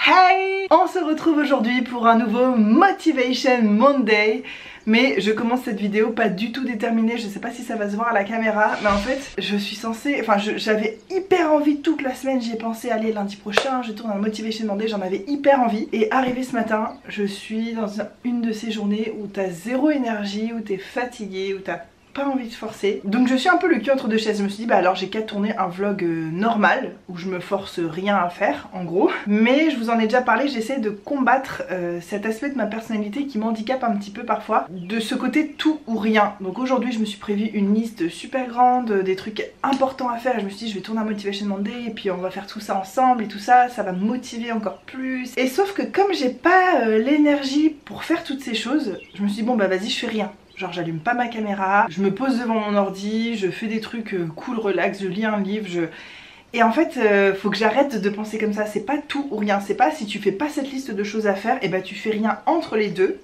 Hey! On se retrouve aujourd'hui pour un nouveau Motivation Monday. Mais je commence cette vidéo pas du tout déterminée, je sais pas si ça va se voir à la caméra. Mais en fait, je suis censée, j'avais hyper envie toute la semaine, j'y ai pensé, allez lundi prochain, je tourne un Motivation Monday, j'en avais hyper envie. Et arrivé ce matin, je suis dans une de ces journées où t'as zéro énergie, où t'es fatigué, où t'as pas envie de forcer. Donc je suis un peu le cul entre deux chaises. Je me suis dit bah alors j'ai qu'à tourner un vlog normal où je me force rien à faire en gros. Mais je vous en ai déjà parlé, j'essaie de combattre cet aspect de ma personnalité qui m'handicape un petit peu parfois, de ce côté tout ou rien. Donc aujourd'hui je me suis prévu une liste super grande, des trucs importants à faire et je me suis dit je vais tourner un Motivation Monday et puis on va faire tout ça ensemble et tout ça, ça va me motiver encore plus. Et sauf que comme j'ai pas l'énergie pour faire toutes ces choses, je me suis dit bon bah vas-y je fais rien. Genre j'allume pas ma caméra, je me pose devant mon ordi, je fais des trucs cool, relax, je lis un livre, Et en fait, faut que j'arrête de penser comme ça, c'est pas tout ou rien, c'est pas si tu fais pas cette liste de choses à faire, et bah tu fais rien entre les deux.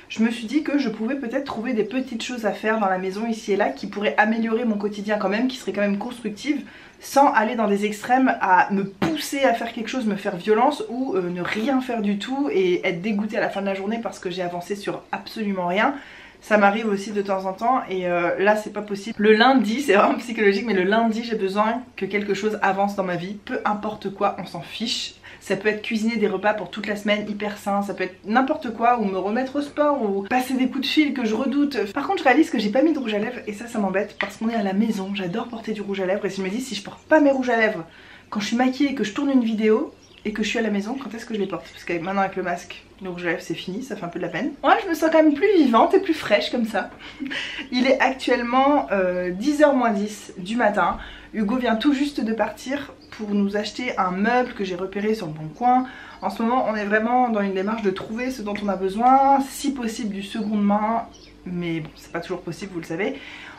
Je me suis dit que je pouvais peut-être trouver des petites choses à faire dans la maison ici et là qui pourraient améliorer mon quotidien quand même, qui seraient quand même constructives, sans aller dans des extrêmes à me pousser à faire quelque chose, me faire violence ou ne rien faire du tout et être dégoûtée à la fin de la journée parce que j'ai avancé sur absolument rien. Ça m'arrive aussi de temps en temps et là c'est pas possible. Le lundi, c'est vraiment psychologique, mais le lundi j'ai besoin que quelque chose avance dans ma vie. Peu importe quoi, on s'en fiche. Ça peut être cuisiner des repas pour toute la semaine hyper sains, ça peut être n'importe quoi, ou me remettre au sport, ou passer des coups de fil que je redoute. Par contre je réalise que j'ai pas mis de rouge à lèvres et ça m'embête parce qu'on est à la maison. J'adore porter du rouge à lèvres et je me dis si je porte pas mes rouges à lèvres quand je suis maquillée et que je tourne une vidéo et que je suis à la maison, quand est-ce que je les porte? Parce que maintenant avec le masque, le rouge à lèvres c'est fini, ça fait un peu de la peine. Ouais, je me sens quand même plus vivante et plus fraîche comme ça. Il est actuellement 10h moins 10 du matin. Hugo vient tout juste de partir pour nous acheter un meuble que j'ai repéré sur le Bon Coin. En ce moment on est vraiment dans une démarche de trouver ce dont on a besoin, si possible du seconde main, mais bon c'est pas toujours possible vous le savez.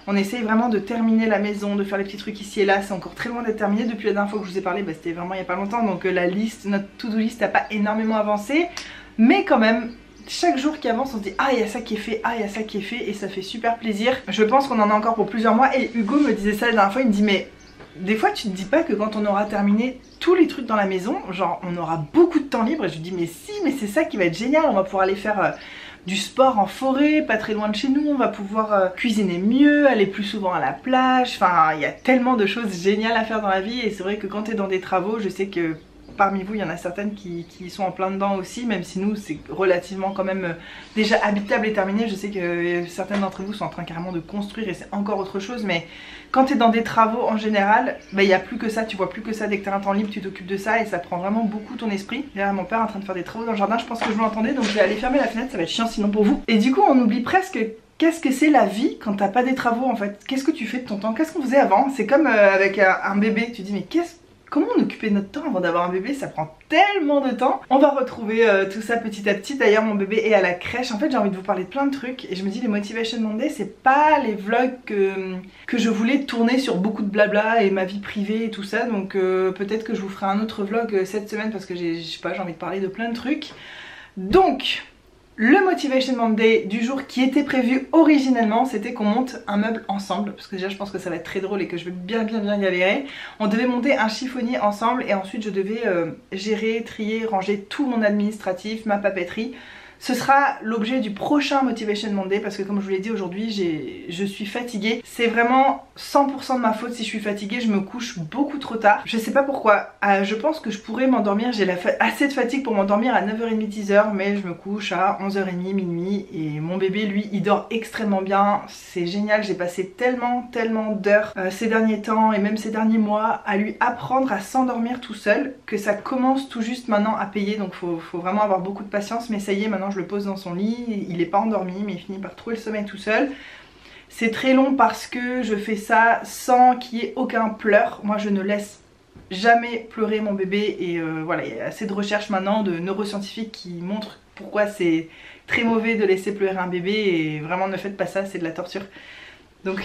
On essaye vraiment de terminer la maison, de faire les petits trucs ici et là, c'est encore très loin d'être terminé. Depuis la dernière fois que je vous ai parlé, bah, c'était vraiment il n'y a pas longtemps, donc la liste, notre to-do list n'a pas énormément avancé. Mais quand même, chaque jour qui avance, on se dit ah il y a ça qui est fait, ah il y a ça qui est fait et ça fait super plaisir. Je pense qu'on en a encore pour plusieurs mois et Hugo me disait ça la dernière fois, il me dit mais des fois tu te dis pas que quand on aura terminé tous les trucs dans la maison, genre on aura beaucoup de temps libre et je lui dis mais si, mais c'est ça qui va être génial, on va pouvoir aller faire du sport en forêt, pas très loin de chez nous, on va pouvoir cuisiner mieux, aller plus souvent à la plage, enfin il y a tellement de choses géniales à faire dans la vie et c'est vrai que quand tu es dans des travaux, je sais que parmi vous il y en a certaines qui sont en plein dedans aussi, même si nous c'est relativement quand même déjà habitable et terminé. Je sais que certaines d'entre vous sont en train carrément de construire et c'est encore autre chose, mais quand tu es dans des travaux en général, bah, il n'y a plus que ça, tu vois plus que ça. Dès que tu as un temps libre tu t'occupes de ça et ça prend vraiment beaucoup ton esprit. Derrière mon père en train de faire des travaux dans le jardin, je pense que je l'entendais, donc je vais aller fermer la fenêtre, ça va être chiant sinon pour vous. Et du coup on oublie presque qu'est-ce que c'est la vie quand t'as pas des travaux en fait. Qu'est-ce que tu fais de ton temps? Qu'est-ce qu'on faisait avant? C'est comme avec un bébé, tu te dis mais comment on occupait notre temps avant d'avoir un bébé? Ça prend tellement de temps. On va retrouver tout ça petit à petit. D'ailleurs mon bébé est à la crèche. En fait j'ai envie de vous parler de plein de trucs. Et je me dis les Motivation Monday c'est pas les vlogs que je voulais tourner sur beaucoup de blabla et ma vie privée et tout ça. Donc peut-être que je vous ferai un autre vlog cette semaine parce que je sais pas, j'ai envie de parler de plein de trucs. Donc le Motivation Monday du jour qui était prévu originellement, c'était qu'on monte un meuble ensemble. Parce que déjà je pense que ça va être très drôle et que je vais bien galérer. On devait monter un chiffonnier ensemble et ensuite je devais gérer, trier, ranger tout mon administratif, ma papeterie. Ce sera l'objet du prochain Motivation Monday parce que comme je vous l'ai dit aujourd'hui je suis fatiguée. C'est vraiment 100% de ma faute si je suis fatiguée, je me couche beaucoup trop tard. Je sais pas pourquoi, je pense que je pourrais m'endormir, j'ai assez de fatigue pour m'endormir à 9h30, 10h, mais je me couche à 11h30, minuit et mon bébé lui il dort extrêmement bien. C'est génial, j'ai passé tellement d'heures ces derniers temps et même ces derniers mois à lui apprendre à s'endormir tout seul que ça commence tout juste maintenant à payer, donc faut vraiment avoir beaucoup de patience. Mais ça y est, maintenant je le pose dans son lit, il est pas endormi mais il finit par trouver le sommeil tout seul. C'est très long parce que je fais ça sans qu'il y ait aucun pleur. Moi je ne laisse jamais pleurer mon bébé et voilà, il y a assez de recherches maintenant de neuroscientifiques qui montrent pourquoi c'est très mauvais de laisser pleurer un bébé et vraiment ne faites pas ça, c'est de la torture. Donc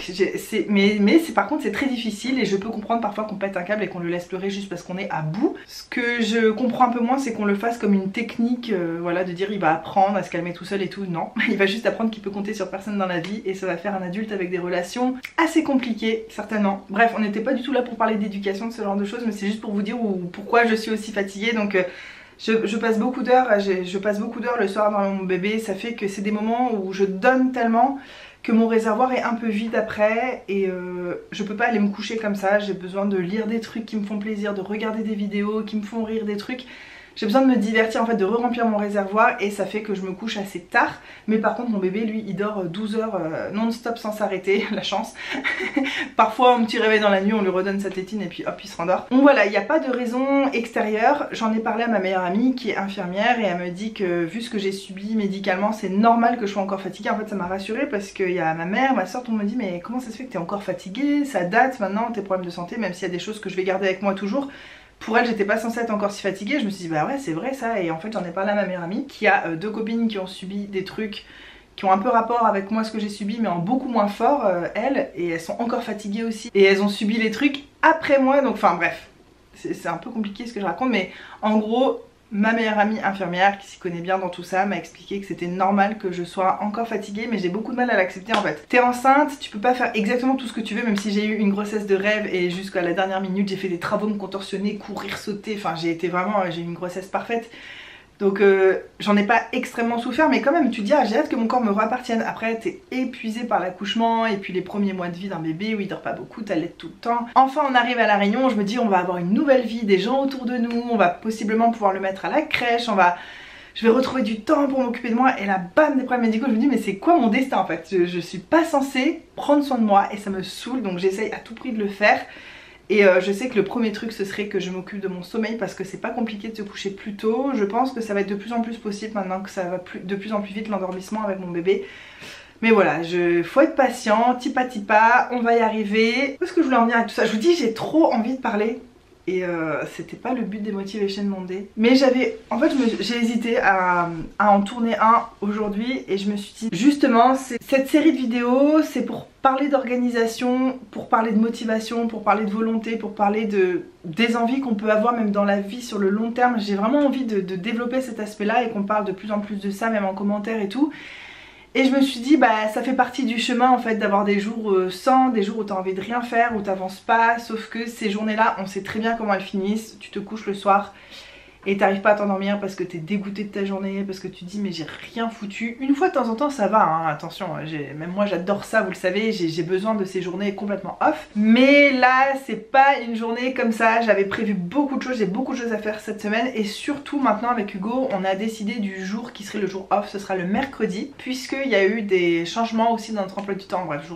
mais par contre c'est très difficile et je peux comprendre parfois qu'on pète un câble et qu'on le laisse pleurer juste parce qu'on est à bout. Ce que je comprends un peu moins c'est qu'on le fasse comme une technique, voilà, de dire il va apprendre à se calmer tout seul et tout. Non, il va juste apprendre qu'il peut compter sur personne dans la vie et ça va faire un adulte avec des relations assez compliquées certainement. Bref, on n'était pas du tout là pour parler d'éducation, de ce genre de choses, mais c'est juste pour vous dire pourquoi je suis aussi fatiguée. Donc Je passe beaucoup d'heures, je passe beaucoup d'heures le soir dans mon bébé, ça fait que c'est des moments où je donne tellement que mon réservoir est un peu vide après et je peux pas aller me coucher comme ça, j'ai besoin de lire des trucs qui me font plaisir, de regarder des vidéos qui me font rire, des trucs. J'ai besoin de me divertir en fait, de re-remplir mon réservoir et ça fait que je me couche assez tard. Mais par contre mon bébé lui il dort 12 heures non-stop sans s'arrêter, la chance. Parfois un petit réveil dans la nuit, on lui redonne sa tétine et puis hop il se rendort. Donc voilà, il n'y a pas de raison extérieure. J'en ai parlé à ma meilleure amie qui est infirmière et elle me dit que vu ce que j'ai subi médicalement c'est normal que je sois encore fatiguée. En fait ça m'a rassurée parce qu'il y a ma mère, ma soeur, tout le monde me dit mais comment ça se fait que t'es encore fatiguée? Ça date maintenant tes problèmes de santé, même s'il y a des choses que je vais garder avec moi toujours. Pour elle j'étais pas censée être encore si fatiguée, je me suis dit bah ouais c'est vrai ça, et en fait j'en ai parlé à ma meilleure amie qui a deux copines qui ont subi des trucs qui ont un peu rapport avec moi ce que j'ai subi mais en beaucoup moins fort elles, et elles sont encore fatiguées aussi et elles ont subi les trucs après moi, donc enfin bref c'est un peu compliqué ce que je raconte, mais en gros ma meilleure amie infirmière qui s'y connaît bien dans tout ça m'a expliqué que c'était normal que je sois encore fatiguée, mais j'ai beaucoup de mal à l'accepter en fait. T'es enceinte, tu peux pas faire exactement tout ce que tu veux, même si j'ai eu une grossesse de rêve et jusqu'à la dernière minute j'ai fait des travaux, me contorsionner, courir, sauter, enfin j'ai eu une grossesse parfaite. Donc j'en ai pas extrêmement souffert, mais quand même tu te dis ah, j'ai hâte que mon corps me réappartienne. Après t'es épuisé par l'accouchement et puis les premiers mois de vie d'un bébé où il dort pas beaucoup, t'allaites tout le temps. Enfin on arrive à la Réunion, je me dis on va avoir une nouvelle vie, des gens autour de nous, on va possiblement pouvoir le mettre à la crèche, je vais retrouver du temps pour m'occuper de moi, et là bam des problèmes médicaux. Je me dis mais c'est quoi mon destin en fait, je suis pas censée prendre soin de moi et ça me saoule, donc j'essaye à tout prix de le faire. Et je sais que le premier truc ce serait que je m'occupe de mon sommeil parce que c'est pas compliqué de se coucher plus tôt. Je pense que ça va être de plus en plus possible maintenant que ça va de plus en plus vite l'endormissement avec mon bébé. Mais voilà, faut être patient, petit pas, on va y arriver. Où est-ce que je voulais en venir avec tout ça? Je vous dis j'ai trop envie de parler. Et c'était pas le but des Motivation Monday. Mais en fait j'ai hésité à en tourner un aujourd'hui. Et je me suis dit justement cette série de vidéos c'est pour parler d'organisation, pour parler de motivation, pour parler de volonté, pour parler des envies qu'on peut avoir même dans la vie sur le long terme. J'ai vraiment envie de développer cet aspect là et qu'on parle de plus en plus de ça même en commentaire et tout. Et je me suis dit bah ça fait partie du chemin en fait d'avoir des jours sans, des jours où t'as envie de rien faire, où t'avances pas, sauf que ces journées là on sait très bien comment elles finissent. Tu te couches le soir et t'arrives pas à t'endormir parce que t'es dégoûté de ta journée, parce que tu te dis mais j'ai rien foutu. Une fois de temps en temps ça va hein, attention, même moi j'adore ça, vous le savez, j'ai besoin de ces journées complètement off. Mais là c'est pas une journée comme ça, j'avais prévu beaucoup de choses, j'ai beaucoup de choses à faire cette semaine. Et surtout maintenant avec Hugo on a décidé du jour qui serait le jour off, ce sera le mercredi, puisqu'il y a eu des changements aussi dans notre emploi du temps, bref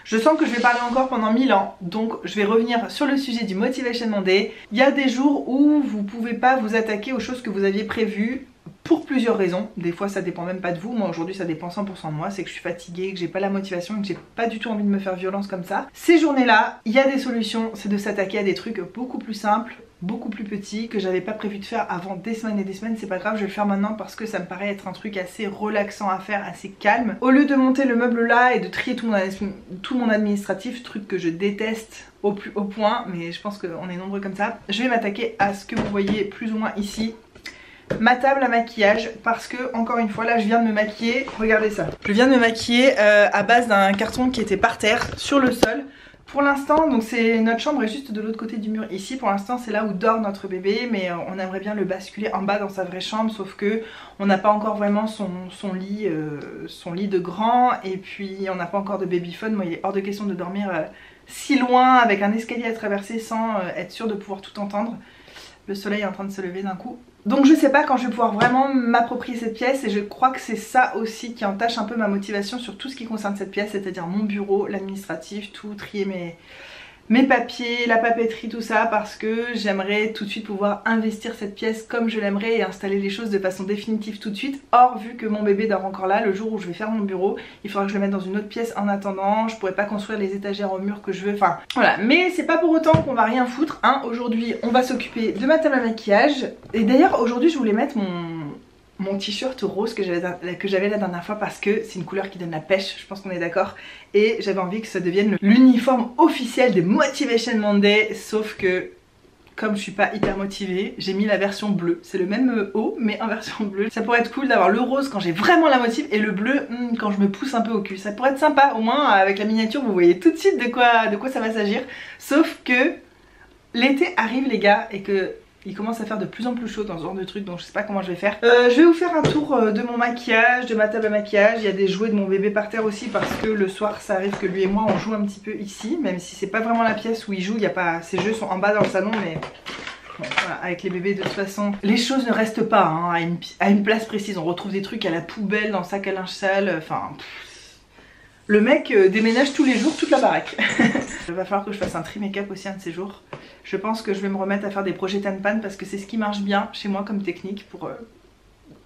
je sens que je vais parler encore pendant 1000 ans, donc je vais revenir sur le sujet du Motivation Monday. Il y a des jours où vous pouvez pas vous attaquer aux choses que vous aviez prévues pour plusieurs raisons. Des fois ça dépend même pas de vous, moi aujourd'hui ça dépend 100% de moi, c'est que je suis fatiguée, que j'ai pas la motivation, que j'ai pas du tout envie de me faire violence comme ça. Ces journées là, il y a des solutions, c'est de s'attaquer à des trucs beaucoup plus simples, beaucoup plus petits, que j'avais pas prévu de faire avant des semaines et des semaines. C'est pas grave, je vais le faire maintenant parce que ça me paraît être un truc assez relaxant à faire, assez calme. Au lieu de monter le meuble là et de trier tout mon administratif, truc que je déteste au point, mais je pense qu'on est nombreux comme ça, je vais m'attaquer à ce que vous voyez plus ou moins ici, ma table à maquillage, parce que encore une fois là je viens de me maquiller, regardez ça, je viens de me maquiller à base d'un carton qui était par terre sur le sol. Pour l'instant, donc c'est notre chambre est juste de l'autre côté du mur ici, pour l'instant c'est là où dort notre bébé, mais on aimerait bien le basculer en bas dans sa vraie chambre, sauf que on n'a pas encore vraiment son lit de grand, et puis on n'a pas encore de babyphone. Moi il est hors de question de dormir si loin avec un escalier à traverser sans être sûr de pouvoir tout entendre. Le soleil est en train de se lever d'un coup. Donc je sais pas quand je vais pouvoir vraiment m'approprier cette pièce, et je crois que c'est ça aussi qui entache un peu ma motivation sur tout ce qui concerne cette pièce, c'est-à-dire mon bureau, l'administratif, tout, trier mes papiers, la papeterie, tout ça, parce que j'aimerais tout de suite pouvoir investir cette pièce comme je l'aimerais et installer les choses de façon définitive tout de suite. Or vu que mon bébé dort encore là, le jour où je vais faire mon bureau, il faudra que je le mette dans une autre pièce en attendant, je pourrais pas construire les étagères au mur que je veux, enfin voilà. Mais c'est pas pour autant qu'on va rien foutre, hein. Aujourd'hui on va s'occuper de ma table à maquillage, et d'ailleurs aujourd'hui je voulais mettre mon t-shirt rose que j'avais la dernière fois parce que c'est une couleur qui donne la pêche, je pense qu'on est d'accord, et j'avais envie que ça devienne l'uniforme officiel des Motivation Monday, sauf que comme je suis pas hyper motivée, j'ai mis la version bleue. C'est le même haut mais en version bleue. Ça pourrait être cool d'avoir le rose quand j'ai vraiment la motive et le bleu quand je me pousse un peu au cul. Ça pourrait être sympa, au moins avec la miniature vous voyez tout de suite de quoi ça va s'agir. Sauf que l'été arrive les gars, et que Il commence à faire de plus en plus chaud dans ce genre de truc, donc je sais pas comment je vais faire. Je vais vous faire un tour de mon maquillage, de ma table à maquillage. Il y a des jouets de mon bébé par terre aussi parce que le soir ça arrive que lui et moi on joue un petit peu ici. Même si c'est pas vraiment la pièce où il joue, il y a pas... Ces jeux sont en bas dans le salon, mais... Bon, voilà, avec les bébés de toute façon, les choses ne restent pas hein, à une place précise. On retrouve des trucs à la poubelle, dans le sac à linge sale, enfin... Le mec déménage tous les jours toute la baraque. Il va falloir que je fasse un tri make-up aussi un de ces jours. Je pense que je vais me remettre à faire des projets tan pan parce que c'est ce qui marche bien chez moi comme technique pour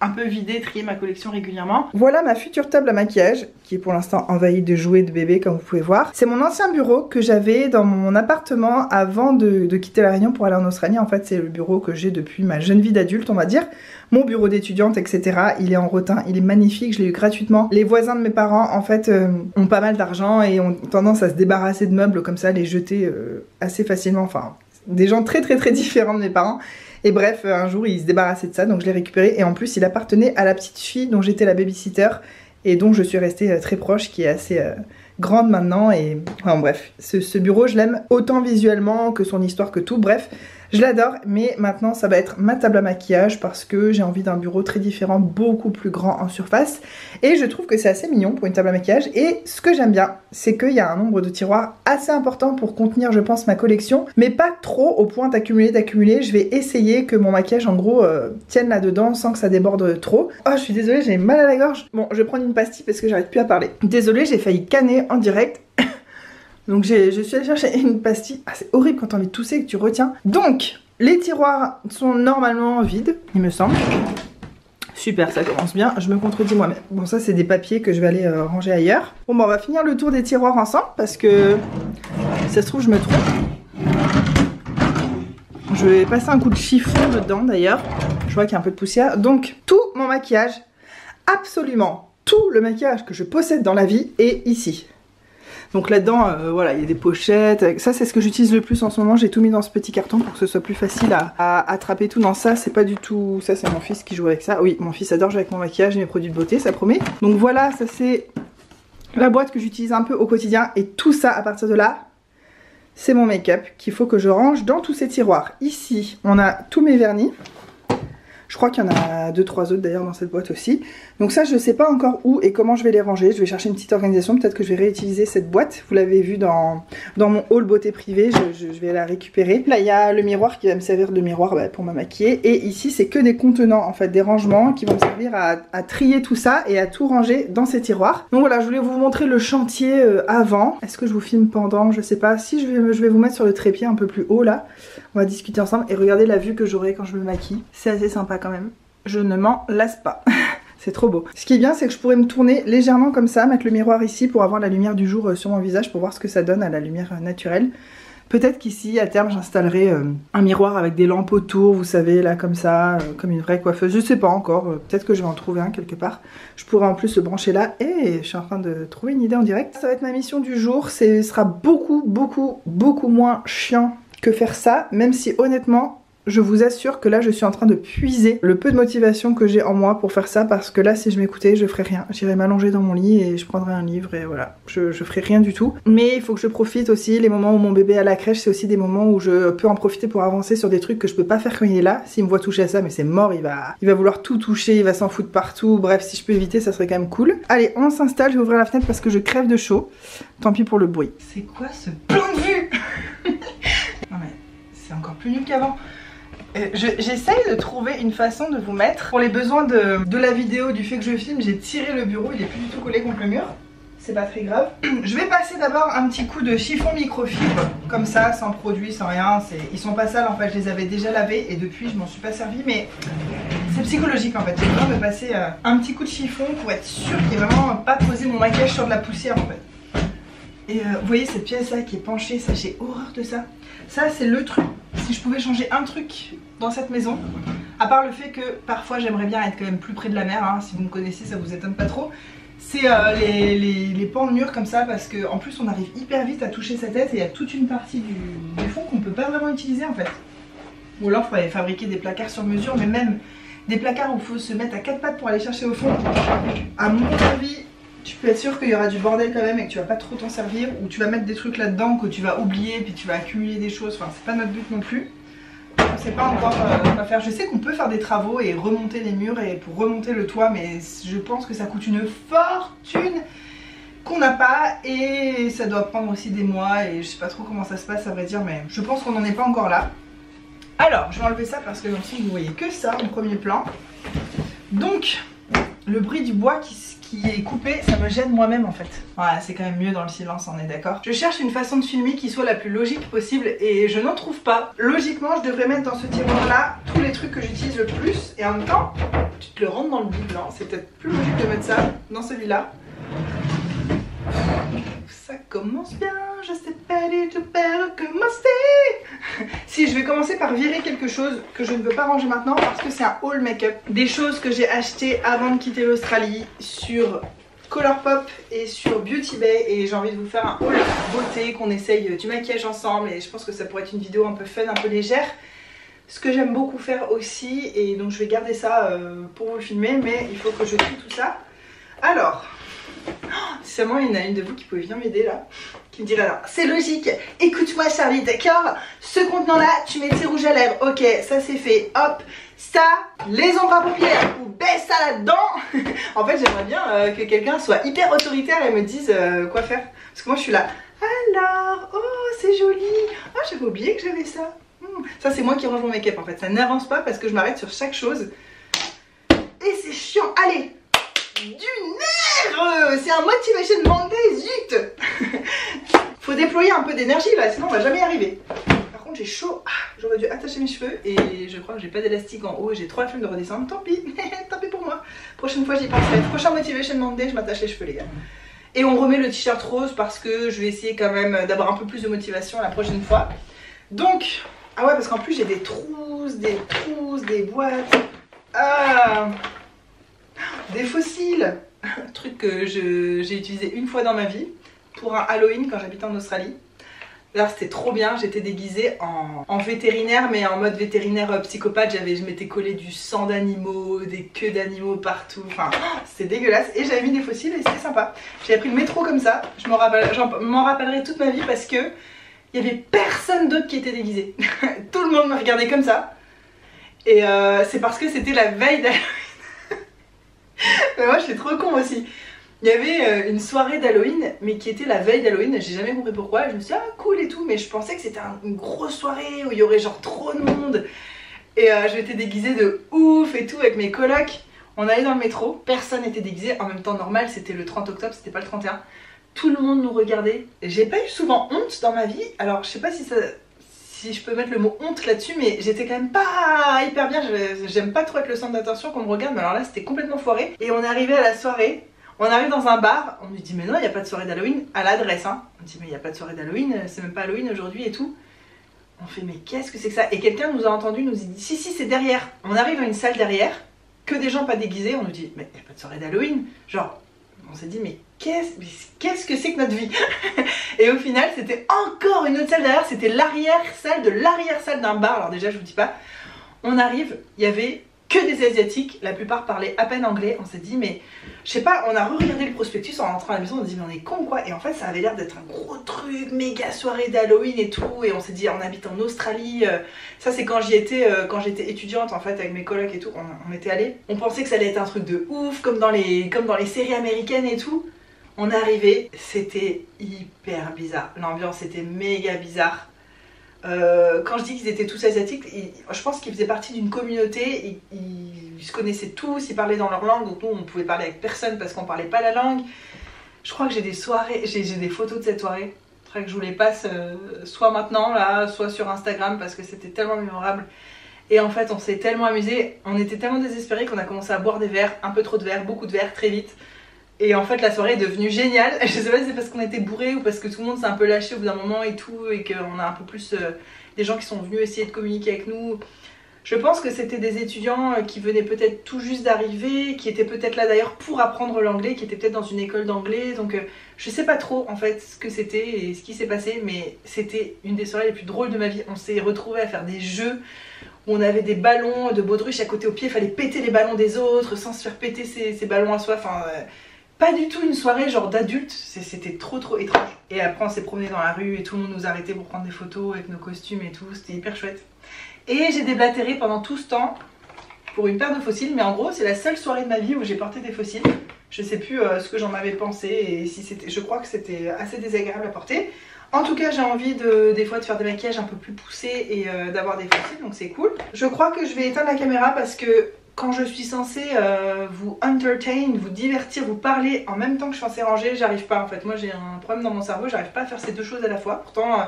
un peu vider, trier ma collection régulièrement. Voilà ma future table à maquillage qui est pour l'instant envahie de jouets de bébé comme vous pouvez voir. C'est mon ancien bureau que j'avais dans mon appartement avant de quitter La Réunion pour aller en Australie. En fait c'est le bureau que j'ai depuis ma jeune vie d'adulte on va dire. Mon bureau d'étudiante etc. Il est en rotin, il est magnifique, je l'ai eu gratuitement. Les voisins de mes parents en fait ont pas mal d'argent et ont tendance à se débarrasser de meubles comme ça, les jeter assez facilement. Enfin des gens très différents de mes parents. Et bref, un jour il se débarrassait de ça, donc je l'ai récupéré. Et en plus il appartenait à la petite fille dont j'étais la babysitter et dont je suis restée très proche, qui est assez grande maintenant. Et enfin bref, ce bureau je l'aime autant visuellement que son histoire, que tout. Bref, je l'adore, mais maintenant ça va être ma table à maquillage parce que j'ai envie d'un bureau très différent, beaucoup plus grand en surface. Et je trouve que c'est assez mignon pour une table à maquillage. Et ce que j'aime bien, c'est qu'il y a un nombre de tiroirs assez important pour contenir, je pense, ma collection. Mais pas trop au point d'accumuler. Je vais essayer que mon maquillage, en gros, tienne là-dedans sans que ça déborde trop. Oh, je suis désolée, j'ai mal à la gorge. Bon, je vais prendre une pastille parce que j'arrête plus à parler. Désolée, j'ai failli canner en direct. Donc je suis allée chercher une pastille. Ah, c'est horrible quand t'as envie de tousser et que tu retiens. Donc, les tiroirs sont normalement vides, il me semble. Super, ça commence bien. Je me contredis moi-même. Bon, ça c'est des papiers que je vais aller ranger ailleurs. Bon, bah on va finir le tour des tiroirs ensemble parce que si ça se trouve je me trompe. Je vais passer un coup de chiffon dedans d'ailleurs. Je vois qu'il y a un peu de poussière. Donc, tout mon maquillage, absolument tout le maquillage que je possède dans la vie est ici. Donc là-dedans, voilà, il y a des pochettes. Ça, c'est ce que j'utilise le plus en ce moment. J'ai tout mis dans ce petit carton pour que ce soit plus facile à attraper tout. Dans ça, c'est pas du tout... Ça, c'est mon fils qui joue avec ça. Oui, mon fils adore jouer avec mon maquillage et mes produits de beauté, ça promet. Donc voilà, ça c'est la boîte que j'utilise un peu au quotidien. Et tout ça, à partir de là, c'est mon make-up qu'il faut que je range dans tous ces tiroirs. Ici, on a tous mes vernis. Je crois qu'il y en a 2-3 autres d'ailleurs dans cette boîte aussi. Donc ça je sais pas encore où et comment je vais les ranger. Je vais chercher une petite organisation, peut-être que je vais réutiliser cette boîte. Vous l'avez vu dans mon haul beauté privée, je vais la récupérer. Là il y a le miroir qui va me servir de miroir pour me maquiller. Et ici c'est que des contenants en fait, des rangements qui vont me servir à trier tout ça et à tout ranger dans ces tiroirs. Donc voilà, je voulais vous montrer le chantier avant. Est-ce que je vous filme pendant? Je sais pas. Si je vais vous mettre sur le trépied un peu plus haut là. On va discuter ensemble et regardez la vue que j'aurai quand je me maquille. C'est assez sympa quand même. Je ne m'en lasse pas. C'est trop beau. Ce qui est bien, c'est que je pourrais me tourner légèrement comme ça, mettre le miroir ici pour avoir la lumière du jour sur mon visage, pour voir ce que ça donne à la lumière naturelle. Peut-être qu'ici, à terme, j'installerai un miroir avec des lampes autour, vous savez, là comme ça, comme une vraie coiffeuse. Je sais pas encore, peut-être que je vais en trouver un quelque part. Je pourrais en plus le brancher là. Et je suis en train de trouver une idée en direct. Ça va être ma mission du jour. Ce sera beaucoup moins chiant que faire ça, même si honnêtement je vous assure que là je suis en train de puiser le peu de motivation que j'ai en moi pour faire ça, parce que là si je m'écoutais je ferais rien, j'irais m'allonger dans mon lit et je prendrais un livre et voilà, je ferais rien du tout. Mais il faut que je profite aussi, les moments où mon bébé est à la crèche, c'est aussi des moments où je peux en profiter pour avancer sur des trucs que je peux pas faire quand il est là. S'il me voit toucher à ça, mais c'est mort, il va vouloir tout toucher, il va s'en foutre partout, bref si je peux éviter ça serait quand même cool. Allez on s'installe, je vais ouvrir la fenêtre parce que je crève de chaud, tant pis pour le bruit. C'est quoi ce plan de vue? Non mais c'est encore plus nul qu'avant. J'essaye de trouver une façon de vous mettre. Pour les besoins de la vidéo, du fait que je filme, j'ai tiré le bureau, il est plus du tout collé contre le mur. C'est pas très grave. Je vais passer d'abord un petit coup de chiffon microfibre, comme ça, sans produit, sans rien. Ils sont pas sales en fait, je les avais déjà lavés et depuis je m'en suis pas servi, mais c'est psychologique en fait. J'ai besoin de passer un petit coup de chiffon pour être sûr qu'il n'y ait vraiment pas posé mon maquillage sur de la poussière en fait. Et vous voyez cette pièce là qui est penchée, ça j'ai horreur de ça. Ça c'est le truc, si je pouvais changer un truc dans cette maison, à part le fait que parfois j'aimerais bien être quand même plus près de la mer, hein, si vous me connaissez ça vous étonne pas trop, c'est les pans de mur comme ça, parce qu'en plus on arrive hyper vite à toucher sa tête et il y a toute une partie du fond qu'on peut pas vraiment utiliser en fait. Ou alors il faudrait fabriquer des placards sur mesure, mais même des placards où il faut se mettre à quatre pattes pour aller chercher au fond, à mon avis tu peux être sûr qu'il y aura du bordel quand même et que tu vas pas trop t'en servir, ou tu vas mettre des trucs là-dedans que tu vas oublier puis tu vas accumuler des choses, enfin c'est pas notre but non plus. On sait pas encore quoi faire. Je sais qu'on peut faire des travaux et remonter les murs et pour remonter le toit, mais je pense que ça coûte une fortune qu'on n'a pas et ça doit prendre aussi des mois et je sais pas trop comment ça se passe à vrai dire, mais je pense qu'on n'en est pas encore là. Alors je vais enlever ça parce que dans le fond vous voyez que ça en premier plan. Donc le bruit du bois qui est coupé, ça me gêne moi-même en fait. Voilà, c'est quand même mieux dans le silence, on est d'accord. Je cherche une façon de filmer qui soit la plus logique possible et je n'en trouve pas. Logiquement, je devrais mettre dans ce tiroir-là tous les trucs que j'utilise le plus et en même temps, tu te le rentres dans le bide, non? C'est peut-être plus logique de mettre ça dans celui-là. Ça commence bien, je sais pas du tout par où commencer. Si, je vais commencer par virer quelque chose que je ne veux pas ranger maintenant parce que c'est un haul make-up. Des choses que j'ai achetées avant de quitter l'Australie sur Colourpop et sur Beauty Bay et j'ai envie de vous faire un haul beauté, qu'on essaye du maquillage ensemble et je pense que ça pourrait être une vidéo un peu fun, un peu légère. Ce que j'aime beaucoup faire aussi et donc je vais garder ça pour vous filmer, mais il faut que je trie tout ça. Alors... si seulement il y en a une de vous qui pouvait bien m'aider là, qui me dirait alors c'est logique, écoute-moi Charlie, d'accord, ce contenant là tu mets tes rouges à lèvres, ok ça c'est fait, hop, ça, les ombres à paupières, ou baisse ça là-dedans. En fait j'aimerais bien que quelqu'un soit hyper autoritaire et me dise quoi faire, parce que moi je suis là, alors, oh c'est joli, oh j'avais oublié que j'avais ça. Ça c'est moi qui range mon make-up en fait, ça n'avance pas parce que je m'arrête sur chaque chose et c'est chiant. Allez, du nerf, c'est un motivation Monday, zut. Faut déployer un peu d'énergie là, sinon on va jamais y arriver. Par contre j'ai chaud, j'aurais dû attacher mes cheveux et je crois que j'ai pas d'élastique en haut et j'ai trop la flemme de redescendre, tant pis, tant pis pour moi. Prochaine fois j'y penserai, prochain motivation Monday je m'attache les cheveux les gars. Et on remet le t-shirt rose parce que je vais essayer quand même d'avoir un peu plus de motivation la prochaine fois. Donc, ah ouais parce qu'en plus j'ai des trousses, des boîtes, des fossiles. Truc que j'ai utilisé une fois dans ma vie pour un Halloween quand j'habitais en Australie. Là c'était trop bien, j'étais déguisée en vétérinaire mais en mode vétérinaire psychopathe. Je m'étais collé du sang d'animaux, des queues d'animaux partout, enfin c'était dégueulasse et j'avais mis des fossiles et c'était sympa. J'avais pris le métro comme ça, je m'en rappellerai toute ma vie parce que il y avait personne d'autre qui était déguisé. Tout le monde me regardait comme ça et c'est parce que c'était la veille d'Halloween. Mais moi je suis trop con aussi. Il y avait une soirée d'Halloween mais qui était la veille d'Halloween, j'ai jamais compris pourquoi. Je me suis dit ah cool et tout, mais je pensais que c'était une grosse soirée où il y aurait genre trop de monde. Et je m'étais déguisée de ouf et tout avec mes colocs. On allait dans le métro, personne n'était déguisé, en même temps normal c'était le 30 octobre, c'était pas le 31. Tout le monde nous regardait. J'ai pas eu souvent honte dans ma vie, alors je sais pas si je peux mettre le mot honte là-dessus, mais j'étais quand même pas hyper bien, j'aime pas trop être le centre d'attention qu'on me regarde, mais alors là c'était complètement foiré. Et on est arrivé à la soirée, on arrive dans un bar, on nous dit mais non il n'y a pas de soirée d'Halloween, à l'adresse hein. On dit mais il n'y a pas de soirée d'Halloween, c'est même pas Halloween aujourd'hui et tout. On fait mais qu'est-ce que c'est que ça? Et quelqu'un nous a entendu, nous a dit si c'est derrière. On arrive à une salle derrière, que des gens pas déguisés, on nous dit mais il n'y a pas de soirée d'Halloween. Genre, on s'est dit mais qu'est-ce que c'est que notre vie? Et au final c'était encore une autre salle derrière, c'était l'arrière-salle de l'arrière-salle d'un bar. Alors déjà je vous dis pas, on arrive, il y avait que des asiatiques, la plupart parlaient à peine anglais. On s'est dit mais je sais pas, on a regardé le prospectus en rentrant à la maison, on s'est dit mais on est con quoi. Et en fait ça avait l'air d'être un gros truc, méga soirée d'Halloween et tout. Et on s'est dit on habite en Australie, ça c'est quand j'y étais, quand j'étais étudiante en fait avec mes colocs et tout, on était allés. On pensait que ça allait être un truc de ouf comme dans les séries américaines et tout. On est arrivé, c'était hyper bizarre, l'ambiance était méga bizarre. Quand je dis qu'ils étaient tous asiatiques, je pense qu'ils faisaient partie d'une communauté, ils se connaissaient tous, ils parlaient dans leur langue, donc nous on pouvait parler avec personne parce qu'on parlait pas la langue. Je crois que j'ai des soirées, j'ai des photos de cette soirée, il faudrait que je vous les passe soit maintenant là, soit sur Instagram parce que c'était tellement mémorable. Et en fait on s'est tellement amusé, on était tellement désespérés qu'on a commencé à boire des verres, un peu trop de verres, beaucoup de verres, très vite. Et en fait la soirée est devenue géniale. Je sais pas si c'est parce qu'on était bourrés ou parce que tout le monde s'est un peu lâché au bout d'un moment et tout, et qu'on a un peu plus des gens qui sont venus essayer de communiquer avec nous. Je pense que c'était des étudiants qui venaient peut-être tout juste d'arriver, qui étaient peut-être là d'ailleurs pour apprendre l'anglais, qui étaient peut-être dans une école d'anglais. Donc je sais pas trop en fait ce que c'était et ce qui s'est passé, mais c'était une des soirées les plus drôles de ma vie. On s'est retrouvés à faire des jeux où on avait des ballons de baudruche à côté au pied, il fallait péter les ballons des autres sans se faire péter ses ballons à soi. Enfin, pas du tout une soirée genre d'adultes, c'était trop étrange. Et après on s'est promené dans la rue et tout le monde nous arrêtait pour prendre des photos avec nos costumes et tout, c'était hyper chouette. Et j'ai déblatéré pendant tout ce temps pour une paire de fossiles, mais en gros c'est la seule soirée de ma vie où j'ai porté des fossiles. Je sais plus ce que j'en avais pensé et si c'était, je crois que c'était assez désagréable à porter. En tout cas j'ai envie des fois de faire des maquillages un peu plus poussés et d'avoir des fossiles, donc c'est cool. Je crois que je vais éteindre la caméra parce que quand je suis censée vous entertain, vous divertir, vous parler en même temps que je suis censée ranger, j'arrive pas en fait. Moi j'ai un problème dans mon cerveau, j'arrive pas à faire ces deux choses à la fois. Pourtant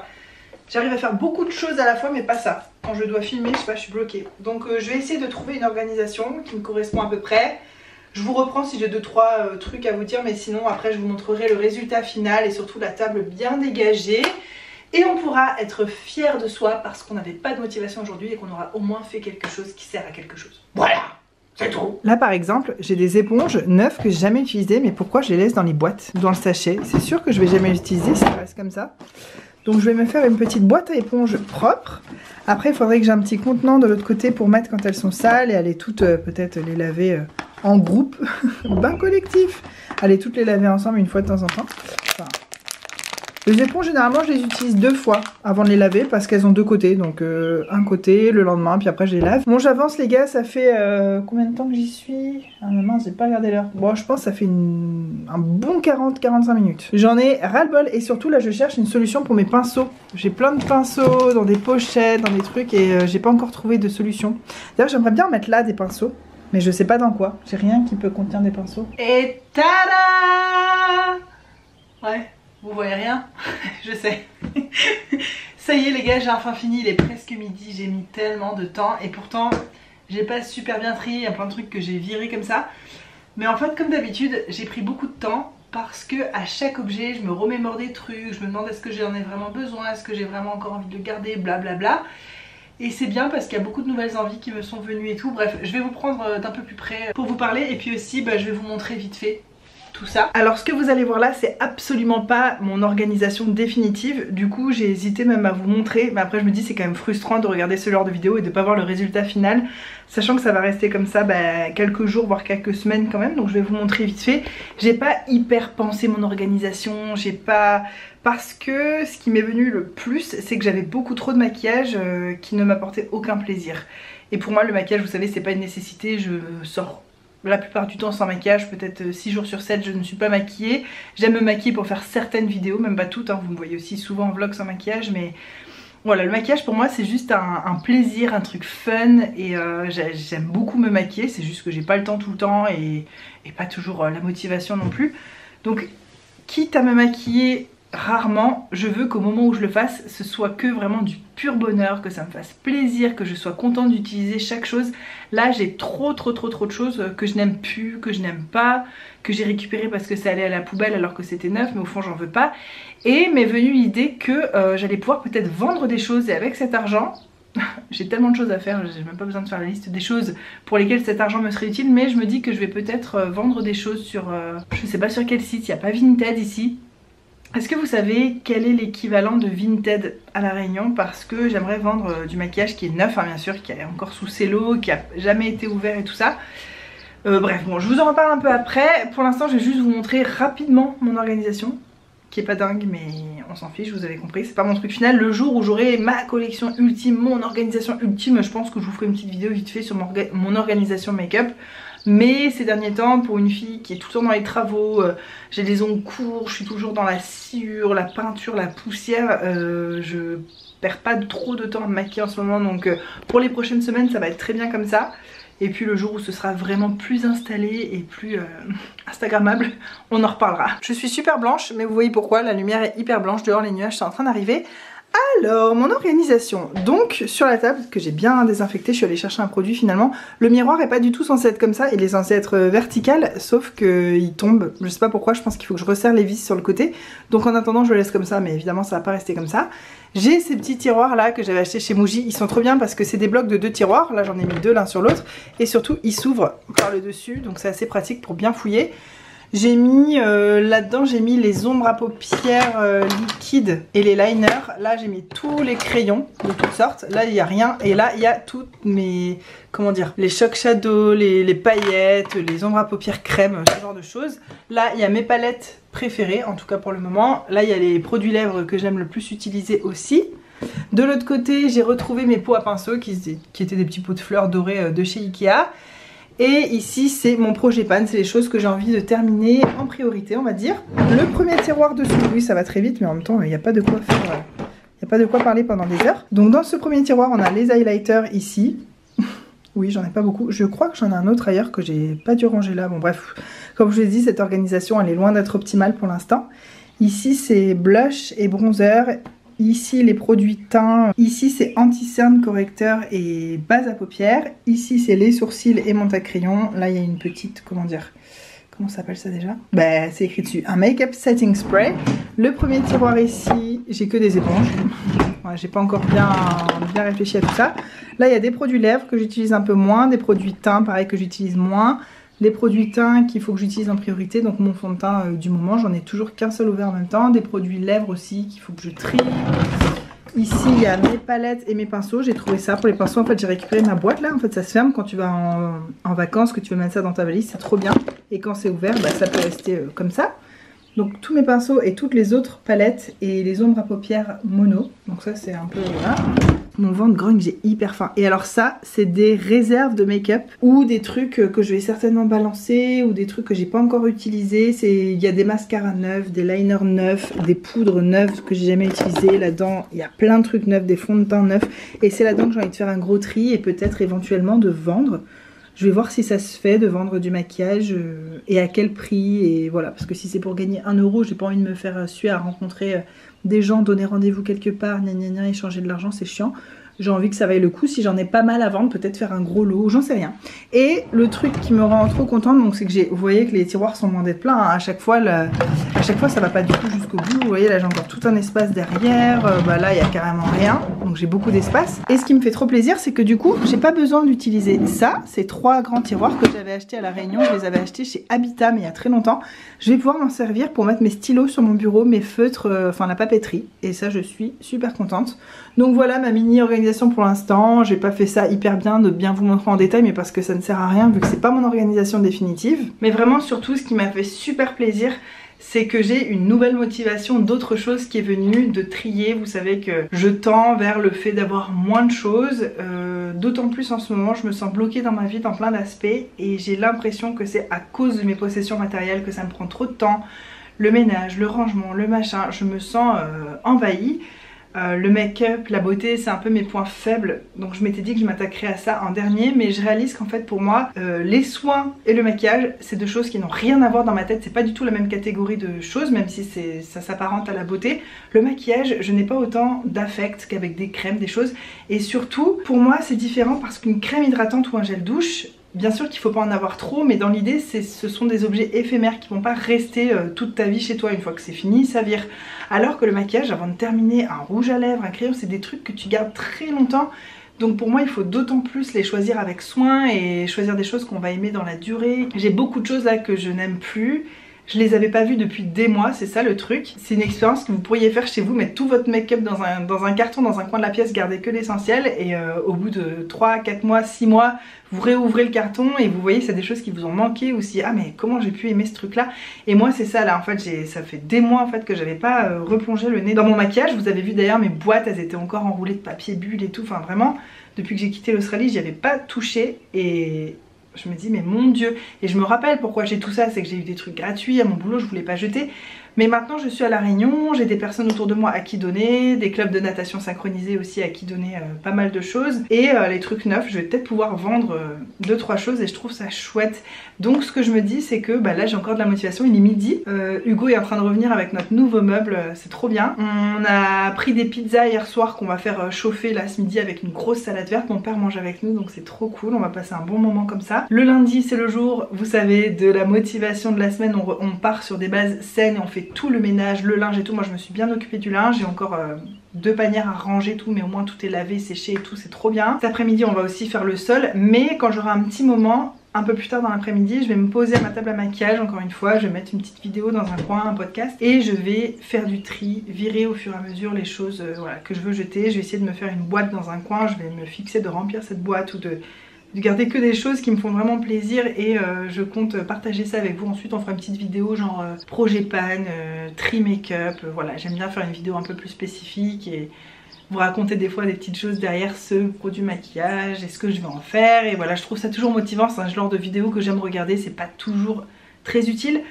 j'arrive à faire beaucoup de choses à la fois mais pas ça. Quand je dois filmer, je sais pas, je suis bloquée. Donc je vais essayer de trouver une organisation qui me correspond à peu près. Je vous reprends si j'ai 2-3 trucs à vous dire, mais sinon après je vous montrerai le résultat final et surtout la table bien dégagée. Et on pourra être fier de soi parce qu'on n'avait pas de motivation aujourd'hui et qu'on aura au moins fait quelque chose qui sert à quelque chose. Voilà, c'est tout. Là par exemple, j'ai des éponges neuves que j'ai jamais utilisées, mais pourquoi je les laisse dans les boîtes, dans le sachet? C'est sûr que je vais jamais les utiliser si ça reste comme ça. Donc je vais me faire une petite boîte à éponges propre. Après il faudrait que j'ai un petit contenant de l'autre côté pour mettre quand elles sont sales et aller toutes peut-être les laver en groupe, bain collectif. Aller toutes les laver ensemble une fois de temps en temps. Enfin, les éponges généralement je les utilise 2 fois avant de les laver parce qu'elles ont 2 côtés. Donc un côté, le lendemain, puis après je les lave. Bon j'avance les gars, ça fait combien de temps que j'y suis? Ah mince, j'ai pas regardé l'heure. Bon je pense que ça fait un bon 40-45 minutes. J'en ai ras-le-bol et surtout là je cherche une solution pour mes pinceaux. J'ai plein de pinceaux dans des pochettes, dans des trucs et j'ai pas encore trouvé de solution. D'ailleurs j'aimerais bien mettre là des pinceaux. Mais je sais pas dans quoi. J'ai rien qui peut contenir des pinceaux. Et tada! Ouais, vous voyez rien? Je sais. Ça y est les gars, j'ai enfin fini. Il est presque midi. J'ai mis tellement de temps. Et pourtant, j'ai pas super bien trié. Il y a plein de trucs que j'ai virés comme ça. Mais en fait, comme d'habitude, j'ai pris beaucoup de temps. Parce que à chaque objet, je me remémore des trucs. Je me demande est-ce que j'en ai vraiment besoin? Est-ce que j'ai vraiment encore envie de le garder? Blablabla. Et c'est bien parce qu'il y a beaucoup de nouvelles envies qui me sont venues et tout. Bref, je vais vous prendre d'un peu plus près pour vous parler. Et puis aussi, je vais vous montrer vite fait tout ça. Alors ce que vous allez voir là, c'est absolument pas mon organisation définitive. Du coup, j'ai hésité même à vous montrer. Mais après, je me dis c'est quand même frustrant de regarder ce genre de vidéo et de pas voir le résultat final. Sachant que ça va rester comme ça quelques jours, voire quelques semaines quand même. Donc je vais vous montrer vite fait. J'ai pas hyper pensé mon organisation. J'ai pas... Parce que ce qui m'est venu le plus, c'est que j'avais beaucoup trop de maquillage qui ne m'apportait aucun plaisir. Et pour moi, le maquillage, vous savez, c'est pas une nécessité. Je sors la plupart du temps sans maquillage, peut-être 6 jours sur 7, je ne suis pas maquillée. J'aime me maquiller pour faire certaines vidéos, même pas toutes. Hein. Vous me voyez aussi souvent en vlog sans maquillage, mais voilà, le maquillage pour moi, c'est juste un plaisir, un truc fun. Et j'aime beaucoup me maquiller, c'est juste que j'ai pas le temps tout le temps et pas toujours la motivation non plus. Donc, quitte à me maquiller rarement, je veux qu'au moment où je le fasse, ce soit que vraiment du pur bonheur, que ça me fasse plaisir, que je sois contente d'utiliser chaque chose. Là j'ai trop de choses que je n'aime plus, que je n'aime pas, que j'ai récupéré parce que ça allait à la poubelle alors que c'était neuf, mais au fond j'en veux pas. Et m'est venue l'idée que j'allais pouvoir peut-être vendre des choses et avec cet argent... J'ai tellement de choses à faire, j'ai même pas besoin de faire la liste des choses pour lesquelles cet argent me serait utile, mais je me dis que je vais peut-être vendre des choses sur... je sais pas sur quel site, il n'y a pas Vinted ici. Est-ce que vous savez quel est l'équivalent de Vinted à La Réunion? Parce que j'aimerais vendre du maquillage qui est neuf, hein, bien sûr, qui est encore sous cello, qui a jamais été ouvert et tout ça. Bref, bon, je vous en reparle un peu après. Pour l'instant, je vais juste vous montrer rapidement mon organisation, qui est pas dingue, mais on s'en fiche, vous avez compris. C'est pas mon truc final. Le jour où j'aurai ma collection ultime, mon organisation ultime, je pense que je vous ferai une petite vidéo vite fait sur mon organisation make-up. Mais ces derniers temps, pour une fille qui est tout le temps dans les travaux, j'ai des ongles courts, je suis toujours dans la sciure, la peinture, la poussière, je perds pas trop de temps à me maquiller en ce moment, donc pour les prochaines semaines ça va être très bien comme ça. Et puis le jour où ce sera vraiment plus installé et plus instagrammable, on en reparlera. Je suis super blanche, mais vous voyez pourquoi, la lumière est hyper blanche, dehors les nuages sont en train d'arriver. Alors, mon organisation, donc sur la table que j'ai bien désinfecté, je suis allée chercher un produit finalement. Le miroir est pas du tout censé être comme ça, il est censé être vertical, sauf qu'il tombe, je sais pas pourquoi, je pense qu'il faut que je resserre les vis sur le côté. Donc en attendant je le laisse comme ça, mais évidemment ça va pas rester comme ça. J'ai ces petits tiroirs là que j'avais acheté chez Muji, ils sont trop bien parce que c'est des blocs de 2 tiroirs, là j'en ai mis 2 l'un sur l'autre. Et surtout ils s'ouvrent par le dessus, donc c'est assez pratique pour bien fouiller. J'ai mis là-dedans, j'ai mis les ombres à paupières liquides et les liners. Là j'ai mis tous les crayons de toutes sortes. Là il n'y a rien. Et là il y a toutes mes, comment dire, les Shock Shadow, les paillettes, les ombres à paupières crème, ce genre de choses. Là il y a mes palettes préférées, en tout cas pour le moment. Là il y a les produits lèvres que j'aime le plus utiliser aussi. De l'autre côté, j'ai retrouvé mes pots à pinceau qui étaient des petits pots de fleurs dorés de chez Ikea. Et ici, c'est mon projet pan, c'est les choses que j'ai envie de terminer en priorité, on va dire. Le premier tiroir dessous, oui, ça va très vite, mais en même temps, il n'y a pas de quoi faire... Il n'y a pas de quoi parler pendant des heures. Donc dans ce premier tiroir, on a les highlighters ici. Oui, j'en ai pas beaucoup. Je crois que j'en ai un autre ailleurs que j'ai pas dû ranger là. Bon bref, comme je vous ai dit, cette organisation, elle est loin d'être optimale pour l'instant. Ici, c'est blush et bronzer. Ici, les produits teint. Ici, c'est anti-cerne, correcteur et base à paupières. Ici, c'est les sourcils et mon crayon. Là, il y a une petite, comment dire... Comment ça s'appelle ça déjà? Bah, c'est écrit dessus. Un make-up setting spray. Le premier tiroir ici, j'ai que des éponges. Ouais, j'ai pas encore bien réfléchi à tout ça. Là, il y a des produits lèvres que j'utilise un peu moins. Des produits teint, pareil, que j'utilise moins. Les produits teint qu'il faut que j'utilise en priorité. Donc mon fond de teint du moment, j'en ai toujours qu'un seul ouvert en même temps. Des produits lèvres aussi qu'il faut que je trie. Ici, il y a mes palettes et mes pinceaux. J'ai trouvé ça pour les pinceaux. En fait, j'ai récupéré ma boîte là. En fait, ça se ferme quand tu vas en vacances, que tu veux mettre ça dans ta valise. C'est trop bien. Et quand c'est ouvert, bah, ça peut rester comme ça. Donc, tous mes pinceaux et toutes les autres palettes et les ombres à paupières mono. Donc ça, c'est un peu... Voilà. Mon ventre grogne, j'ai hyper faim. Et alors ça, c'est des réserves de make-up ou des trucs que je vais certainement balancer ou des trucs que j'ai pas encore utilisés. Il y a des mascaras neufs, des liners neufs, des poudres neuves que j'ai jamais utilisées. Là-dedans, il y a plein de trucs neufs, des fonds de teint neufs. Et c'est là-dedans que j'ai envie de faire un gros tri et peut-être éventuellement de vendre. Je vais voir si ça se fait de vendre du maquillage et à quel prix. Et voilà, parce que si c'est pour gagner 1 €, j'ai pas envie de me faire suer à rencontrer des gens, donner rendez-vous quelque part, gna gna gna, échanger de l'argent, c'est chiant. J'ai envie que ça vaille le coup. Si j'en ai pas mal à vendre, peut-être faire un gros lot, j'en sais rien. Et le truc qui me rend trop contente, donc c'est que vous voyez que les tiroirs sont loin d'être pleins. Hein. À chaque fois, ça va pas du tout jusqu'au bout. Vous voyez, là j'ai encore tout un espace derrière. Bah là, il y a carrément rien. Donc j'ai beaucoup d'espace. Et ce qui me fait trop plaisir, c'est que du coup, j'ai pas besoin d'utiliser ça. Ces 3 grands tiroirs que j'avais achetés à La Réunion. Je les avais achetés chez Habitat, mais il y a très longtemps. Je vais pouvoir m'en servir pour mettre mes stylos sur mon bureau, mes feutres, enfin la papeterie. Et ça, je suis super contente. Donc voilà ma mini organisation pour l'instant. J'ai pas fait ça hyper bien de bien vous montrer en détail, mais parce que ça ne sert à rien vu que c'est pas mon organisation définitive. Mais vraiment surtout ce qui m'a fait super plaisir, c'est que j'ai une nouvelle motivation d'autre chose qui est venue, de trier. Vous savez que je tends vers le fait d'avoir moins de choses, d'autant plus en ce moment je me sens bloquée dans ma vie dans plein d'aspects et j'ai l'impression que c'est à cause de mes possessions matérielles que ça me prend trop de temps. Le ménage, le rangement, le machin, je me sens envahie. Le make-up, la beauté, c'est un peu mes points faibles, donc je m'étais dit que je m'attaquerais à ça en dernier, mais je réalise qu'en fait pour moi les soins et le maquillage, c'est deux choses qui n'ont rien à voir dans ma tête. C'est pas du tout la même catégorie de choses, même si ça s'apparente à la beauté. Le maquillage, je n'ai pas autant d'affect qu'avec des crèmes, des choses, et surtout pour moi c'est différent parce qu'une crème hydratante ou un gel douche, bien sûr qu'il ne faut pas en avoir trop, mais dans l'idée, ce sont des objets éphémères qui ne vont pas rester toute ta vie chez toi. Une fois que c'est fini, ça vire. Alors que le maquillage, avant de terminer, un rouge à lèvres, un crayon, c'est des trucs que tu gardes très longtemps. Donc pour moi, il faut d'autant plus les choisir avec soin et choisir des choses qu'on va aimer dans la durée. J'ai beaucoup de choses là que je n'aime plus. Je les avais pas vues depuis des mois, c'est ça le truc. C'est une expérience que vous pourriez faire chez vous, mettre tout votre make-up dans un carton, dans un coin de la pièce, garder que l'essentiel et au bout de 3, 4 mois, 6 mois, vous réouvrez le carton et vous voyez c'est des choses qui vous ont manqué aussi. Ah mais comment j'ai pu aimer ce truc là. Et moi c'est ça là, en fait ça fait des mois en fait que j'avais pas replongé le nez dans mon maquillage. Vous avez vu d'ailleurs mes boîtes, elles étaient encore enroulées de papier bulle et tout, enfin vraiment depuis que j'ai quitté l'Australie j'y avais pas touché et je me dis mais mon dieu. Et je me rappelle pourquoi j'ai tout ça, c'est que j'ai eu des trucs gratuits à mon boulot, je voulais pas jeter. Mais maintenant je suis à La Réunion, j'ai des personnes autour de moi à qui donner, des clubs de natation synchronisés aussi à qui donner pas mal de choses. Et les trucs neufs, je vais peut-être pouvoir vendre 2-3 choses et je trouve ça chouette. Donc ce que je me dis c'est que bah, là j'ai encore de la motivation, il est midi. Hugo est en train de revenir avec notre nouveau meuble, c'est trop bien. On a pris des pizzas hier soir qu'on va faire chauffer là ce midi avec une grosse salade verte. Mon père mange avec nous donc c'est trop cool, on va passer un bon moment comme ça. Le lundi c'est le jour, vous savez, de la motivation de la semaine, on part sur des bases saines et on fait tout le ménage, le linge et tout. Moi je me suis bien occupée du linge, j'ai encore 2 panières à ranger tout, mais au moins tout est lavé, séché et tout, c'est trop bien. Cet après-midi on va aussi faire le sol, mais quand j'aurai un petit moment, un peu plus tard dans l'après-midi, je vais me poser à ma table à maquillage, encore une fois, je vais mettre une petite vidéo dans un coin, un podcast, et je vais faire du tri, virer au fur et à mesure les choses voilà, que je veux jeter. Je vais essayer de me faire une boîte dans un coin, je vais me fixer de remplir cette boîte ou de garder que des choses qui me font vraiment plaisir et je compte partager ça avec vous. Ensuite on fera une petite vidéo genre projet pan, tri make-up, voilà, j'aime bien faire une vidéo un peu plus spécifique et vous raconter des fois des petites choses derrière ce produit maquillage et ce que je vais en faire. Et voilà, je trouve ça toujours motivant, c'est un genre de vidéo que j'aime regarder, c'est pas toujours très utile.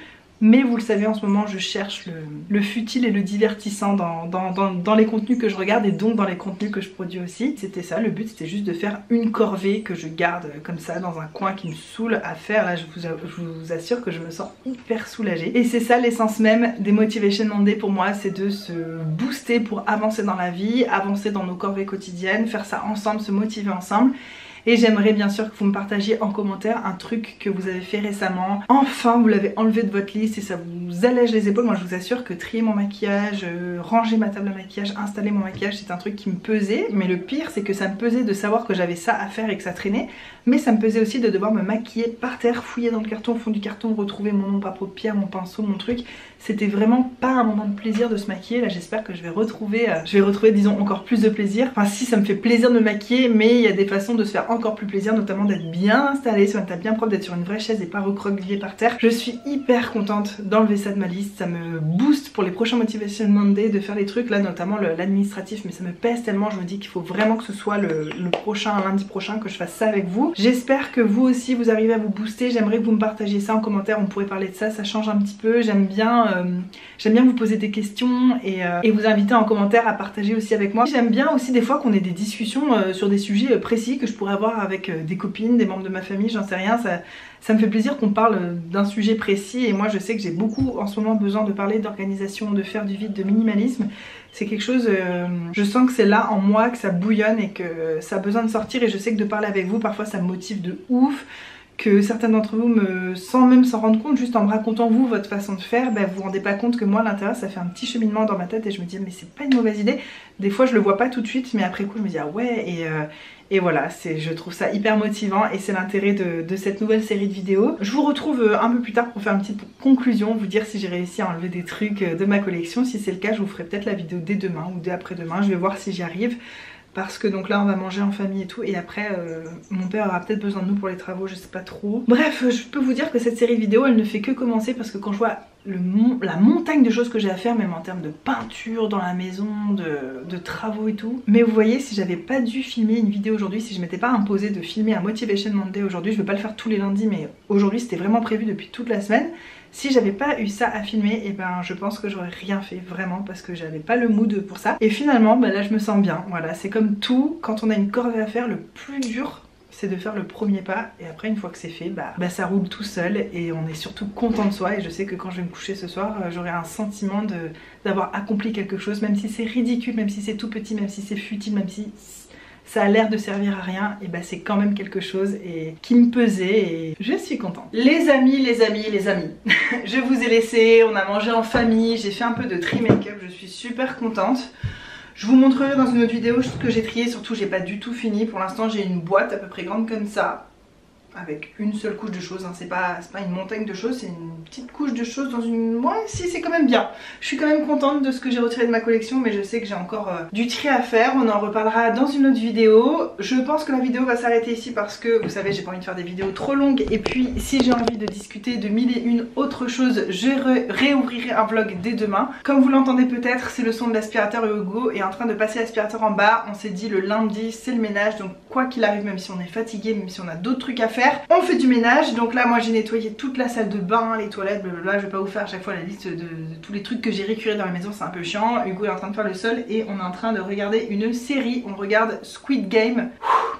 Mais vous le savez, en ce moment je cherche le futile et le divertissant dans les contenus que je regarde et donc dans les contenus que je produis aussi. C'était ça, le but c'était juste de faire une corvée que je garde comme ça dans un coin qui me saoule à faire. Là je vous assure que je me sens hyper soulagée. Et c'est ça l'essence même des Motivation Monday pour moi, c'est de se booster pour avancer dans la vie, avancer dans nos corvées quotidiennes, faire ça ensemble, se motiver ensemble. Et j'aimerais bien sûr que vous me partagiez en commentaire un truc que vous avez fait récemment. Enfin, vous l'avez enlevé de votre liste et ça vous allège les épaules. Moi je vous assure que trier mon maquillage, ranger ma table à maquillage, installer mon maquillage, c'est un truc qui me pesait. Mais le pire c'est que ça me pesait de savoir que j'avais ça à faire et que ça traînait. Mais ça me pesait aussi de devoir me maquiller par terre, fouiller dans le carton, au fond du carton, retrouver mon ombre à paupières, mon pinceau, mon truc. C'était vraiment pas un moment de plaisir de se maquiller. Là j'espère que je vais retrouver disons encore plus de plaisir. Enfin si, ça me fait plaisir de me maquiller, mais il y a des façons de se faire encore plus plaisir, notamment d'être bien installée sur une table bien propre, d'être sur une vraie chaise et pas recroquevillée par terre. Je suis hyper contente d'enlever ça de ma liste, ça me booste pour les prochains Motivation Monday de faire les trucs, là notamment l'administratif, mais ça me pèse tellement, je me dis qu'il faut vraiment que ce soit le prochain, lundi prochain, que je fasse ça avec vous. J'espère que vous aussi vous arrivez à vous booster, j'aimerais que vous me partagiez ça en commentaire, on pourrait parler de ça, ça change un petit peu, j'aime bien vous poser des questions et vous inviter en commentaire à partager aussi avec moi. J'aime bien aussi des fois qu'on ait des discussions sur des sujets précis que je pourrais avoir avec des copines, des membres de ma famille, j'en sais rien, ça me fait plaisir qu'on parle d'un sujet précis. Et moi je sais que j'ai beaucoup en ce moment besoin de parler d'organisation, de faire du vide, de minimalisme. C'est quelque chose, je sens que c'est là en moi, que ça bouillonne et que ça a besoin de sortir. Et je sais que de parler avec vous parfois ça me motive de ouf, que certains d'entre vous sans même s'en rendre compte, juste en me racontant vous votre façon de faire, vous vous rendez pas compte que moi à l'intérieur ça fait un petit cheminement dans ma tête et je me dis mais c'est pas une mauvaise idée. Des fois je le vois pas tout de suite mais après coup je me dis ah ouais, et voilà, je trouve ça hyper motivant et c'est l'intérêt de cette nouvelle série de vidéos. Je vous retrouve un peu plus tard pour faire une petite conclusion, vous dire si j'ai réussi à enlever des trucs de ma collection. Si c'est le cas, je vous ferai peut-être la vidéo dès demain ou dès après-demain, je vais voir si j'y arrive. Parce que donc là on va manger en famille et tout, et après mon père aura peut-être besoin de nous pour les travaux, je sais pas trop. Bref, je peux vous dire que cette série de vidéos elle ne fait que commencer, parce que quand je vois la montagne de choses que j'ai à faire, même en termes de peinture dans la maison, de travaux et tout. Mais vous voyez, si j'avais pas dû filmer une vidéo aujourd'hui, si je m'étais pas imposé de filmer un Motivation Monday aujourd'hui, je vais pas le faire tous les lundis, mais aujourd'hui c'était vraiment prévu depuis toute la semaine. Si j'avais pas eu ça à filmer, et ben je pense que j'aurais rien fait vraiment, parce que j'avais pas le mood pour ça. Et finalement là je me sens bien, voilà, c'est comme tout, quand on a une corvée à faire, le plus dur c'est de faire le premier pas, et après une fois que c'est fait, ça roule tout seul et on est surtout content de soi. Et je sais que quand je vais me coucher ce soir, j'aurai un sentiment d'avoir accompli quelque chose, même si c'est ridicule, même si c'est tout petit, même si c'est futile, même si ça a l'air de servir à rien, et c'est quand même quelque chose et qui me pesait, et je suis contente. Les amis, je vous ai laissé, on a mangé en famille, j'ai fait un peu de tri make-up, je suis super contente. Je vous montrerai dans une autre vidéo ce que j'ai trié, surtout j'ai pas du tout fini. Pour l'instant j'ai une boîte à peu près grande comme ça, avec une seule couche de choses, hein. C'est pas une montagne de choses, c'est une petite couche de choses dans une... Ouais, si, c'est quand même bien. Je suis quand même contente de ce que j'ai retiré de ma collection, mais je sais que j'ai encore du tri à faire. On en reparlera dans une autre vidéo. Je pense que la vidéo va s'arrêter ici parce que, vous savez, j'ai pas envie de faire des vidéos trop longues. Et puis, si j'ai envie de discuter de mille et une autres choses, je réouvrirai un vlog dès demain. Comme vous l'entendez peut-être, c'est le son de l'aspirateur, et Hugo est en train de passer l'aspirateur en bas. On s'est dit le lundi, c'est le ménage, donc quoi qu'il arrive, même si on est fatigué, même si on a d'autres trucs à faire, on fait du ménage. Donc là moi j'ai nettoyé toute la salle de bain, les toilettes, blablabla. Je vais pas vous faire à chaque fois la liste de tous les trucs que j'ai récurés dans la maison, c'est un peu chiant. Hugo est en train de faire le sol et on est en train de regarder une série. On regarde Squid Game.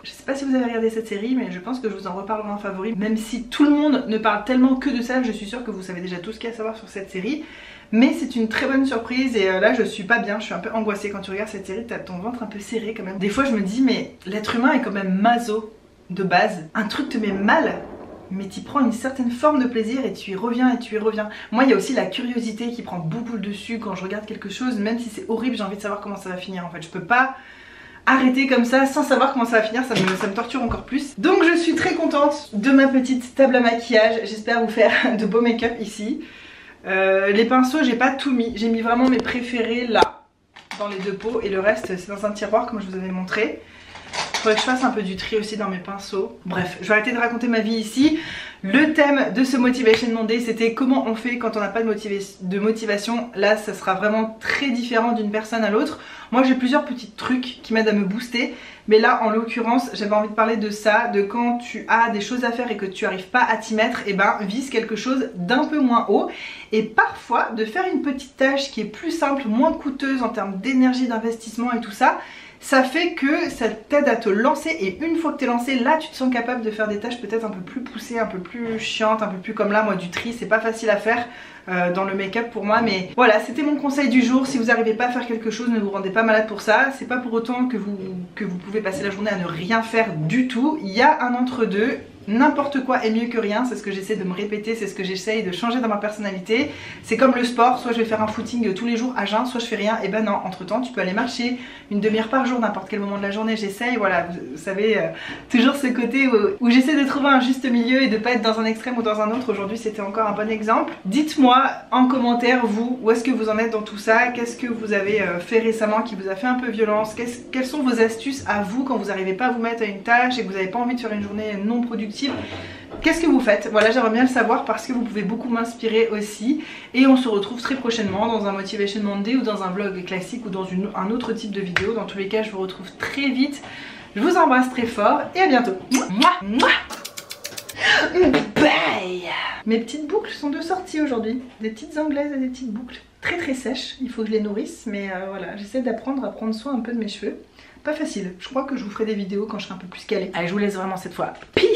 Je sais pas si vous avez regardé cette série, mais je pense que je vous en reparlerai en favori. Même si tout le monde ne parle tellement que de ça, je suis sûre que vous savez déjà tout ce qu'il y a à savoir sur cette série. Mais c'est une très bonne surprise et là je suis pas bien, je suis un peu angoissée. Quand tu regardes cette série, t'as ton ventre un peu serré quand même. Des fois je me dis mais l'être humain est quand même maso de base. Un truc te met mal, mais tu prends une certaine forme de plaisir et tu y reviens et tu y reviens. Moi il y a aussi la curiosité qui prend beaucoup le dessus quand je regarde quelque chose. Même si c'est horrible, j'ai envie de savoir comment ça va finir en fait. Je peux pas arrêter comme ça sans savoir comment ça va finir, ça me torture encore plus. Donc je suis très contente de ma petite table à maquillage. J'espère vous faire de beaux make-up ici. Les pinceaux j'ai pas tout mis, j'ai mis vraiment mes préférés là dans les deux pots et le reste c'est dans un tiroir comme je vous avais montré. Faudrait que je fasse un peu du tri aussi dans mes pinceaux. Bref, je vais arrêter de raconter ma vie ici. Le thème de ce Motivation Monday, c'était comment on fait quand on n'a pas de motivation. Là, ça sera vraiment très différent d'une personne à l'autre. Moi, j'ai plusieurs petits trucs qui m'aident à me booster. Mais là, en l'occurrence, j'avais envie de parler de ça, de quand tu as des choses à faire et que tu n'arrives pas à t'y mettre, et ben vise quelque chose d'un peu moins haut. Et parfois, de faire une petite tâche qui est plus simple, moins coûteuse en termes d'énergie, d'investissement et tout ça, ça fait que ça t'aide à te lancer, et une fois que tu es lancé, là tu te sens capable de faire des tâches peut-être un peu plus poussées, un peu plus chiantes, un peu plus comme là, moi du tri c'est pas facile à faire dans le make-up pour moi, mais voilà, c'était mon conseil du jour. Si vous n'arrivez pas à faire quelque chose, ne vous rendez pas malade pour ça, c'est pas pour autant que vous pouvez passer la journée à ne rien faire du tout. Il y a un entre-deux. N'importe quoi est mieux que rien, c'est ce que j'essaie de me répéter, c'est ce que j'essaye de changer dans ma personnalité. C'est comme le sport, soit je vais faire un footing tous les jours à jeun, soit je fais rien. Et ben non, entre temps tu peux aller marcher une demi-heure par jour, n'importe quel moment de la journée, j'essaye. Voilà, vous savez, toujours ce côté où j'essaie de trouver un juste milieu et de pas être dans un extrême ou dans un autre. Aujourd'hui c'était encore un bon exemple. Dites-moi en commentaire, vous, où est-ce que vous en êtes dans tout ça? Qu'est-ce que vous avez fait récemment qui vous a fait un peu violence? Quelles sont vos astuces à vous quand vous n'arrivez pas à vous mettre à une tâche et que vous n'avez pas envie de faire une journée non productive? Qu'est-ce que vous faites? Voilà, j'aimerais bien le savoir parce que vous pouvez beaucoup m'inspirer aussi. Et on se retrouve très prochainement dans un Motivation Monday ou dans un vlog classique ou dans un autre type de vidéo. Dans tous les cas, je vous retrouve très vite. Je vous embrasse très fort et à bientôt. Bye. Mes petites boucles sont de sortie aujourd'hui. Des petites anglaises et des petites boucles très très sèches. Il faut que je les nourrisse, mais voilà, j'essaie d'apprendre à prendre soin un peu de mes cheveux. Pas facile. Je crois que je vous ferai des vidéos quand je serai un peu plus calée. Allez, je vous laisse vraiment cette fois. Peace.